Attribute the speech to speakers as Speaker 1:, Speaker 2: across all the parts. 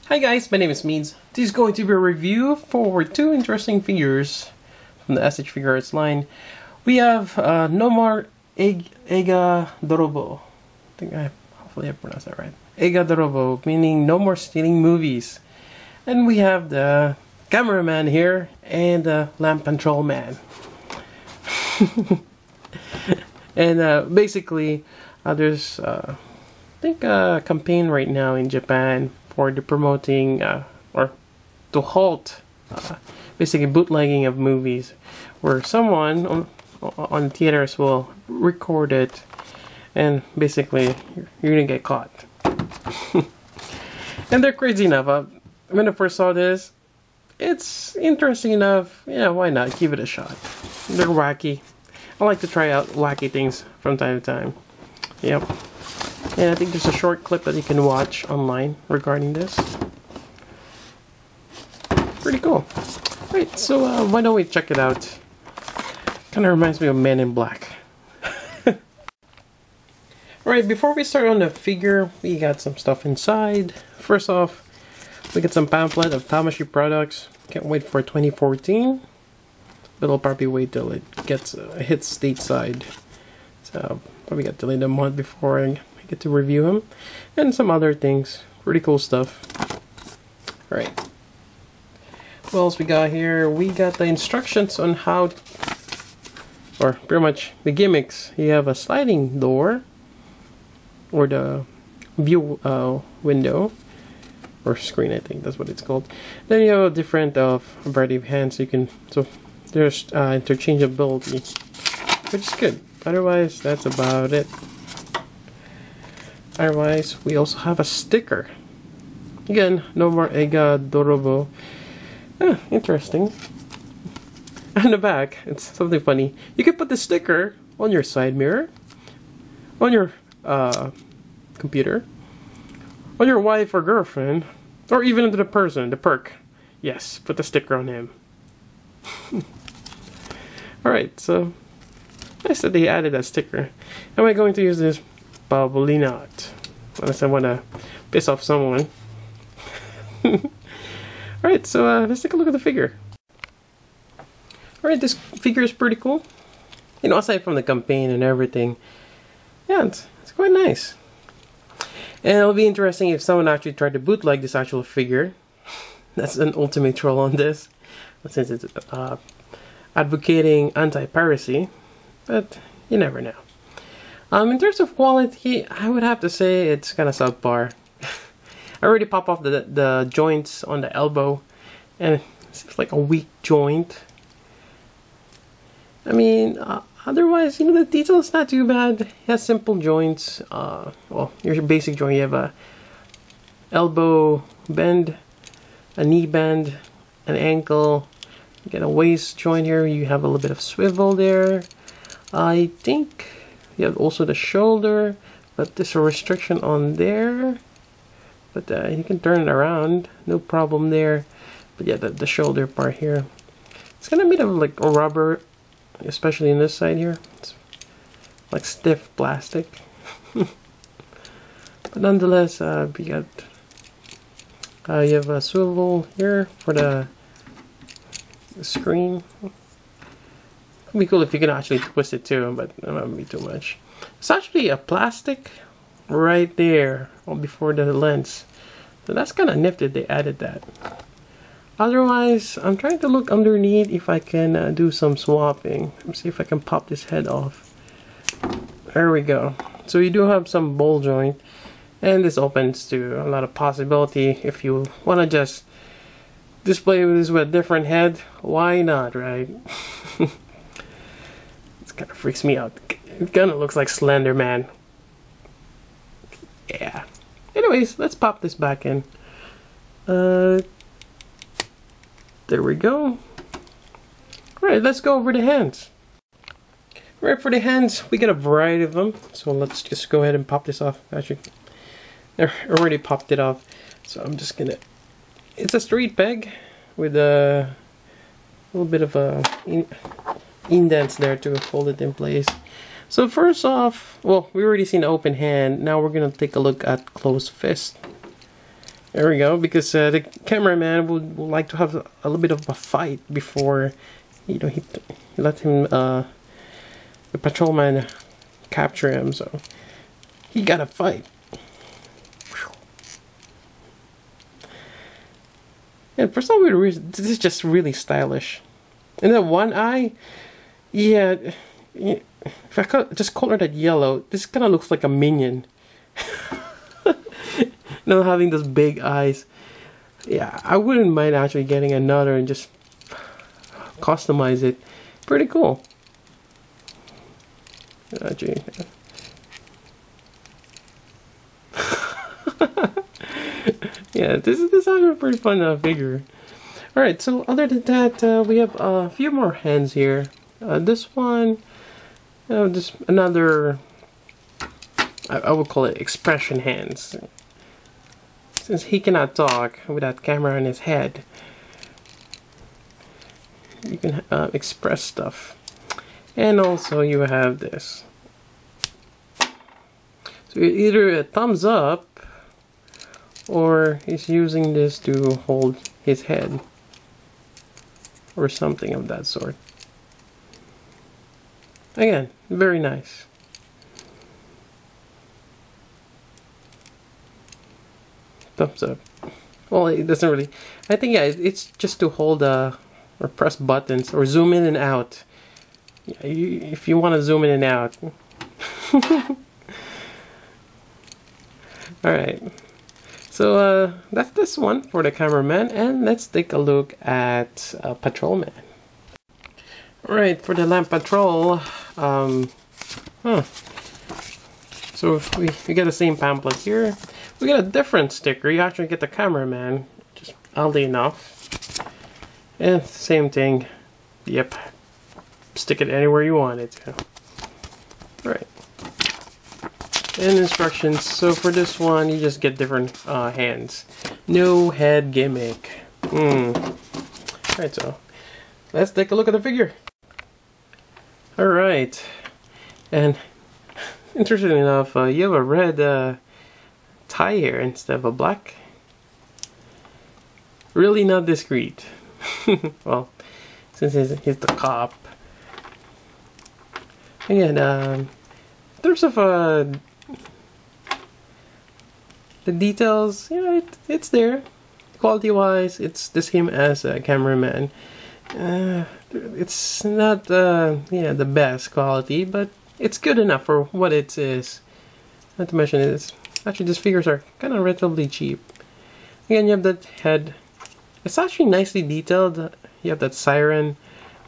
Speaker 1: Hi guys, my name is Meads. This is going to be a review for two interesting figures from the SH Figuarts line. We have No More Ega Dorobo. Hopefully I pronounced that right. Ega Dorobo, meaning no more stealing movies. And we have the cameraman here and the lamp patrolman. And basically, there's I think a campaign right now in Japan for the promoting or to halt basically bootlegging of movies, where someone on theaters will record it, and basically you're gonna get caught. And they're crazy enough. When I first saw this, it's interesting enough. Yeah, why not give it a shot? They're wacky. I like to try out wacky things from time to time. Yep. And I think there's a short clip that you can watch online regarding this. Pretty cool. Right, so why don't we check it out? Kind of reminds me of Men in Black. Alright, before we start on the figure, we got some stuff inside. First off, we get some pamphlet of Tamashii products. Can't wait for 2014. But I'll probably wait till it gets hits stateside. So probably got delayed a month before I get to review him. And some other things. Pretty cool stuff. Alright. What else we got here? We got the instructions on how, or pretty much the gimmicks. You have a sliding door, or the view window, or screen, I think that's what it's called. Then you have a different variety of hands. You can, so there's interchangeability, which is good. Otherwise, that's about it. Otherwise, we also have a sticker. Again, No More Ega Dorobo. Interesting. On the back, it's something funny. You can put the sticker on your side mirror, on your computer, on your wife or girlfriend, or even into the person, the perk. Yes, put the sticker on him. Alright, so nice that they added that sticker. Am I going to use this? Probably not. Unless I want to piss off someone. Alright, so let's take a look at the figure. Alright, this figure is pretty cool. You know, aside from the campaign and everything, yeah, it's quite nice. And it'll be interesting if someone actually tried to bootleg this actual figure. That's an ultimate troll on this, since it's advocating anti-piracy, but you never know. In terms of quality, I would have to say it's kind of subpar. I already popped off the joints on the elbow, and it seems like a weak joint. I mean, otherwise, you know, the detail is not too bad. It has simple joints. Well, your basic joint, you have a elbow bend, a knee bend, an ankle. You get a waist joint here. You have a little bit of swivel there. I think you have also the shoulder, but there's a restriction on there. But you can turn it around, no problem there. But yeah, the shoulder part here, it's kind of made of like a rubber, especially in this side here. It's like stiff plastic. But nonetheless, you have a swivel here for the screen. It'd be cool if you can actually twist it too, but that might be too much. It's actually a plastic right there before the lens, so that's kind of nifty they added that. Otherwise, I'm trying to look underneath if I can do some swapping. Let's see if I can pop this head off. There we go. So you do have some ball joint, and this opens to a lot of possibility. If you want to just display this with a different head, why not, right? This kind of freaks me out. It kind of looks like Slender Man. Yeah. Anyways, let's pop this back in. There we go. Alright, let's go over the hands. Alright, for the hands, we get a variety of them. So let's just go ahead and pop this off. Actually, I already popped it off. So I'm just gonna... It's a straight peg with a little bit of a indents there to hold it in place. So first off, well, we already seen the open hand. Now we're gonna take a look at closed fist. There we go, because the cameraman would like to have a little bit of a fight before, you know, he let him, the patrolman capture him, so he gotta fight. And for some weird reason, this is just really stylish. And then one eye, yeah, if I could just color that yellow, this kind of looks like a minion. You know, having those big eyes. Yeah, I wouldn't mind actually getting another and just customize it. Pretty cool. Gee. Yeah, this is actually a pretty fun figure. Alright, so other than that, we have a few more hands here. This one, just another, I would call it expression hands. Since he cannot talk with that camera in his head, you can express stuff. And also you have this. So either a thumbs up, or he's using this to hold his head, or something of that sort. Again, very nice. Thumbs up. Well, it doesn't really. I think, yeah, it's just to hold or press buttons or zoom in and out. Yeah, if you want to zoom in and out. Alright. So that's this one for the cameraman, and let's take a look at Patrolman. Alright, for the lamp patrol, so we get the same pamphlet here. We get a different sticker. You actually get the cameraman, just oddly enough. And same thing. Yep. Stick it anywhere you want it to. Right. And instructions. So for this one, you just get different hands. No head gimmick. Alright, so let's take a look at the figure. Alright. And interesting enough, you have a red tie here instead of a black. Really not discreet. Well, since he's the cop. Again, in terms of the details, you know, it's there. Quality wise, it's the same as a cameraman. It's not yeah, the best quality, but it's good enough for what it is. Not to mention, it's actually, these figures are kind of relatively cheap. Again, you have that head. It's actually nicely detailed. You have that siren.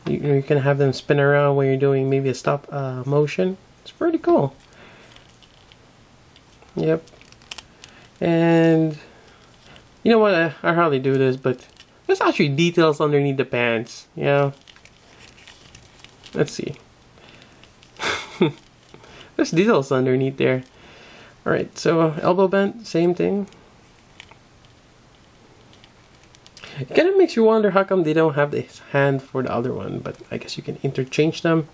Speaker 1: You can have them spin around when you're doing maybe a stop motion. It's pretty cool. Yep. And you know what? I hardly do this, but there's actually details underneath the pants. Yeah. Let's see. There's details underneath there. Alright, so elbow bend, same thing. It kind of makes you wonder how come they don't have this hand for the other one, but I guess you can interchange them.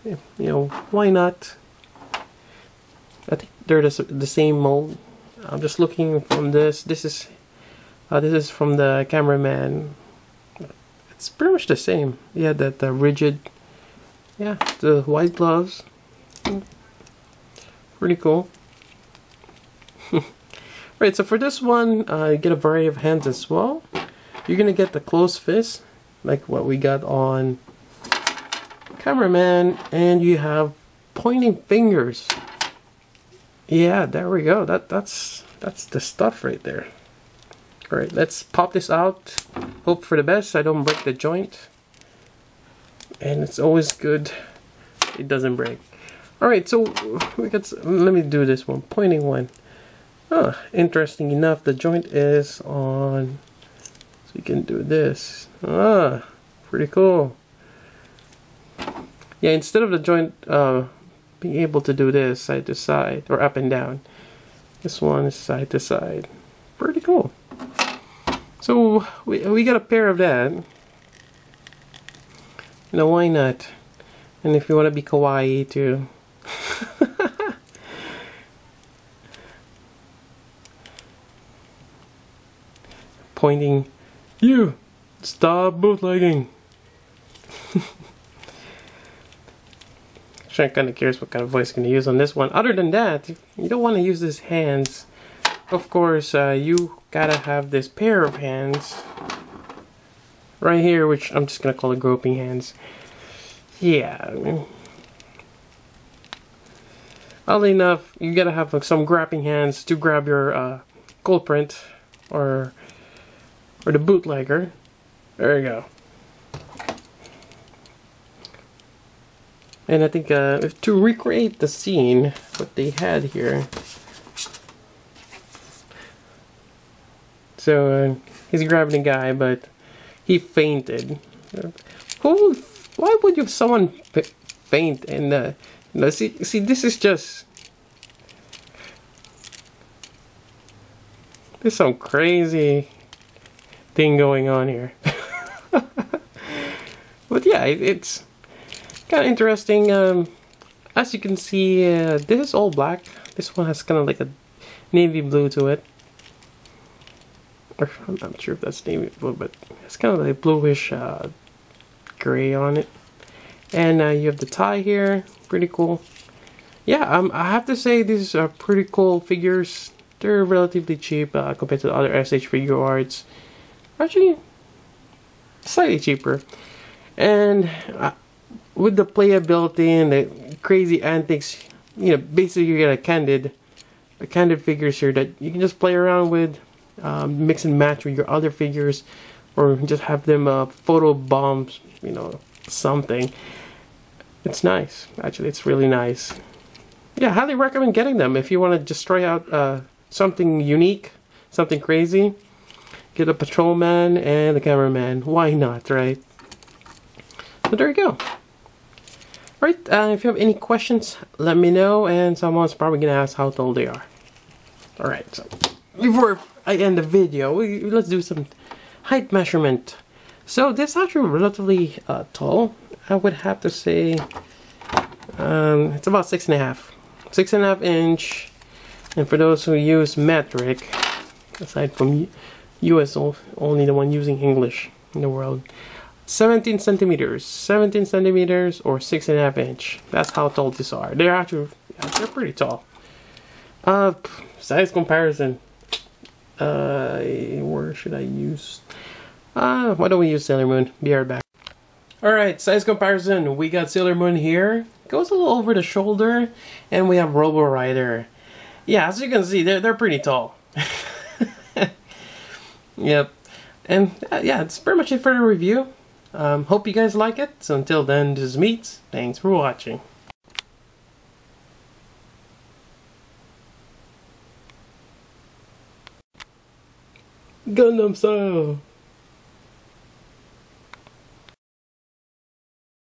Speaker 1: You know, why not? I think they're the same mold. I'm just looking from this. This is from the cameraman. It's pretty much the same. Yeah, that rigid. Yeah, the white gloves. Pretty cool. Right, so for this one, you get a variety of hands as well. You're gonna get the closed fist, like what we got on cameraman, and you have pointing fingers. Yeah, there we go. That's the stuff right there. All right, let's pop this out. Hope for the best. I don't break the joint, and it's always good it doesn't break. All right, so we got. Let me do this one. Pointing one. Interesting enough, the joint is on, so you can do this. Pretty cool. Yeah, instead of the joint being able to do this side to side or up and down, this one is side to side. Pretty cool. So we got a pair of that. You know, why not? And if you want to be kawaii too. pointing, "You, stop bootlegging." I'm kind of curious what kind of voice I'm going to use on this one. Other than that, you don't want to use his hands. Of course, you gotta have this pair of hands right here, which I'm just going to call it groping hands. Yeah. Oddly enough, you gotta have like, some grabbing hands to grab your culprit or the bootlegger. There you go. And I think to recreate the scene, what they had here. So he's grabbing a guy, but he fainted. Why would you someone faint? And see, this is just there's some crazy thing going on here. But yeah, it's kind of interesting. As you can see, this is all black. This one has kind of like a navy blue to it. Or, I'm not sure if that's navy blue, but it's kind of like bluish gray on it. And you have the tie here. Pretty cool. Yeah, I have to say these are pretty cool figures. They're relatively cheap compared to the other SH Figuarts. Actually, slightly cheaper. And with the playability and the crazy antics, you know, basically you get a candid figures here that you can just play around with, mix and match with your other figures, or just have them photo bombs, you know, something. It's nice. Actually, it's really nice. Yeah, highly recommend getting them if you want to just try out something unique, something crazy. Get a patrolman and a cameraman. Why not, right? So there you go. Right, if you have any questions, let me know, and someone's probably gonna ask how tall they are. Alright, so before I end the video, let's do some height measurement. So this is actually relatively tall. I would have to say it's about 6.5 inch. And for those who use metric, aside from US only the one using English in the world, 17 centimeters or 6.5 inch. That's how tall these are. They're actually, they're pretty tall. Size comparison. Where should I use? Why don't we use Sailor Moon? Be right back. Alright, size comparison. We got Sailor Moon here. Goes a little over the shoulder. And we have Robo Rider. Yeah, as you can see, they're pretty tall. Yep. And yeah, it's pretty much it for the review. Hope you guys like it. So until then, this is Meats. Thanks for watching. Gundam style.